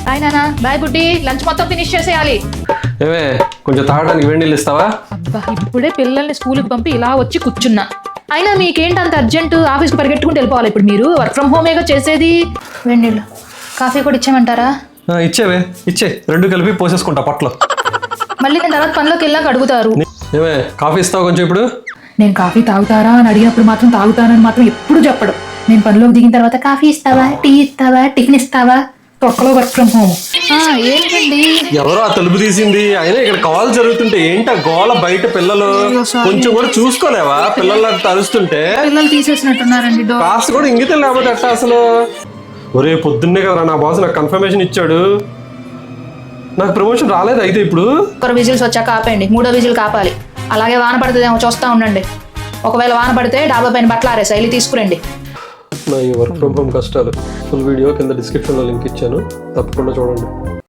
Bye నాన్న, bye బుడ్డి, lunch మొత్తం ఫినిష్ చేసేయాలి. ఏమే కొంచెం తాగడానికి వేడి నీళ్ళు ఇస్తావా? అబ్బా, ఇప్పుడే పిల్లల్ని స్కూల్కి పంపి ఇలా వచ్చి కూర్చున్నా. అయినా మీకేంటి అంత అర్జెంట్? ఆఫీస్కి పరిగెట్టుకుంటూ వెళ్ళిపోవాలి ఇప్పుడు మీరు. వర్క్ ఫ్రమ్ హోమేగా చేసేది. వేడి నీళ్ళు, కాఫీ కూడా ఇచ్చేయమంటారా? ఇచ్చేవే, ఇచ్చే, రెండు కలిపి పోసేసుకుంటా పొట్టలో. మళ్ళీ నేను తర్వాత పనిలోకి వెళ్ళాక అడుగుతారు. ఏమే కాఫీ ఇస్తావా కొంచెం ఇప్పుడు? నేను కాఫీ తాగుతారా అని అడిగినప్పుడు మాత్రం తాగుతానని మాత్రం ఎప్పుడు చెప్పడు. నేను పనిలోకి దిగిన తర్వాత కాఫీ ఇస్తావా, టీ ఇస్తావా, టిఫిన్ ఇస్తావా? తొక్కలో వర్క్ ఫ్రమ్ హోమ్. ఏంటండి ఎవరో ఆ తలుపు తీసింది. అయినా ఇక్కడ కాల్ జరుగుతుంటే ఏంట గోల? బయట పిల్లలు కొంచెం కూడా చూసుకోలేవా? పిల్లలు తరుస్తుంటే పిల్లలు తీసేసినట్టున్నారండి. కాస్త కూడా ఇంగితం లేకపోతే అట్ట అసలు. ఒరే పొద్దున్నే కదరా నా బాస్ నాకు కన్ఫర్మేషన్ ఇచ్చాడు. నాకు ప్రమోషన్ రాలేదు. అయితే ఇప్పుడు ఒకరు విజిల్స్ వచ్చాక ఆపేయండి, మూడో విజిల్ కాపాలి. అలాగే వాన పడుతుందేమో చూస్తా ఉండండి. ఒకవేళ వాన పడితే డాబా పైన బట్టలు ఆరేసా, వెళ్ళి తీసుకురండి. నా ఈ వర్క్ ఫ్రమ్ హోమ్ కష్టాలు ఫుల్ వీడియో కింద డిస్క్రిప్షన్లో లింక్ ఇచ్చాను, తప్పకుండా చూడండి.